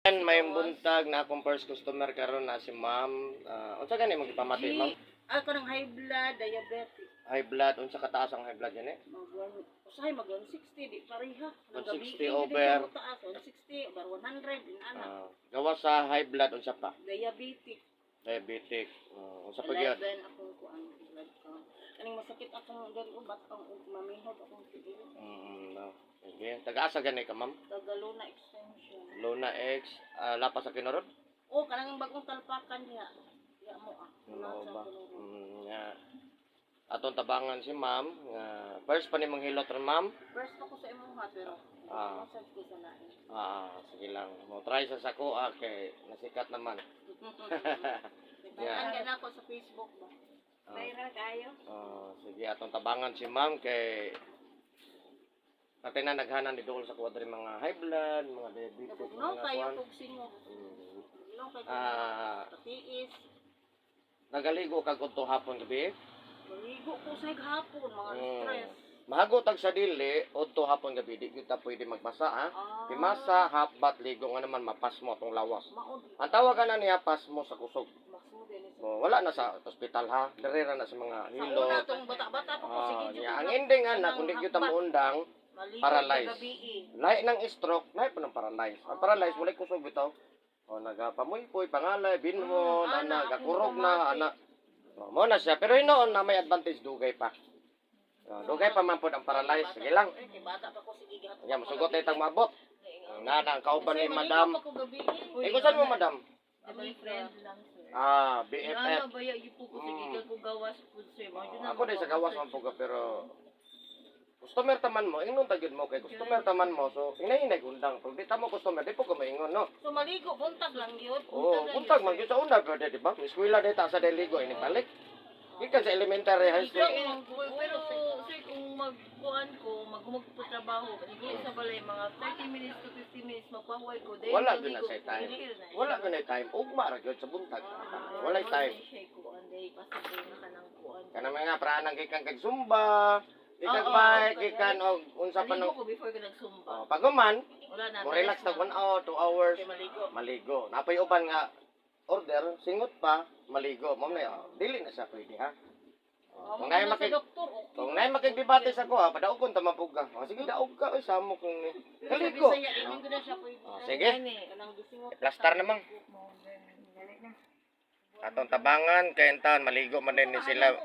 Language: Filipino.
May buntag na akong first customer karon na si ma'am. Unsa gani magipamati ma'am? Ako ng high blood, diabetic. High blood, unsa kataas ang high blood yan eh? Usahay mag 160 di pareha. 160 over. 160 over 100 in anak. Gawa sa high blood unsa pa? Diabetic. Diabetic. Unsa pa gyud? 11 akong kuan blood count. Kaning masakit akong dali ubat ang mamihod akong tigil. No. Sige. Taga-asa gani ka ma'am? Tagalona extension. Luna X, lapas sa Kinorod? Oh, kanang bagong talpakan niya. Ya mo ah. No ba? Atong tabangan si ma'am. First pa ni manghilot ron ma'am. First ako sa imong ha pero massage ko sa lain. Sige lang. Mo try sa sako kay nasikat naman. Ang gana ko sa Facebook ba. Viral kayo? Sige, atong tabangan si ma'am kay natin na naghanan ni Dol sa kwadri mga high blood, mga diabetes, no, kayo kog singo. No, kayo patiis. Nagaligo kag udto hapon gabi? Maligo ko sa hapon, mga stress. Mahago tag sa dili, udto hapon gabi, di kita pwede magmasa ha. Dimasa, half bath, ligo nga naman mapas mo atong lawas. Ang tawagan na niya pas mo sa kusog. Wala na sa ospital ha. Direra na sa mga hilo. Sa una tong bata-bata pa ko sige. Ang ending ana kung di kita maundang, paralyzed. Lahi ng stroke, lahi pa ng paralyzed. Ang paralyzed, wala kusog bitaw. Nagapamuy-puy, pangalay, binhon, nagakurog na, mo na siya. Pero inoon na may advantage, dugay pa. Dugay pa man po ang paralyzed. Sige lang. Yan, masugot na itang mabot. Ang kauban ni madam. Kung saan mo madam? Boyfriend lang, sir. BFF. Ano ba yung po ko sige ko gawas po, sir. Ako din sa gawas man po ka, pero customer taman mo, ingon tagid mo kay customer taman mo, so hinay-hinay undang. Pag di ta mo customer, di po ko maingon, no? So maligo, buntag lang yun. Buntag man gyud sa una, pwede di ba? Eskwela data sa deligo ini balik. Gikan sa elementary high school. Pero sir, kung magkuhan ko, magtrabaho, hindi sa balay mga 30 minutes to 50 minutes magpahuway ko. Wala gyud na sa time. Wala gyud na time. Ugma ra gyud sa buntag. Wala time. Kana mga pranang gikan kag zumba. Ikan bike, ikan unsa pa ko before ko nagsumba. Paguman, wala na. mo relax tag 1 hour, 2 hours. Maligo. Napay uban nga order, singot pa, maligo. Mo na dili na siya pwede ha. Kung nay makigbibate sa ko ha, padaog kon ta mapuga. Sige daog ka oy samok ni. Kaligo. Sige. Plaster naman. Atong tabangan kay entan maligo man din ni sila.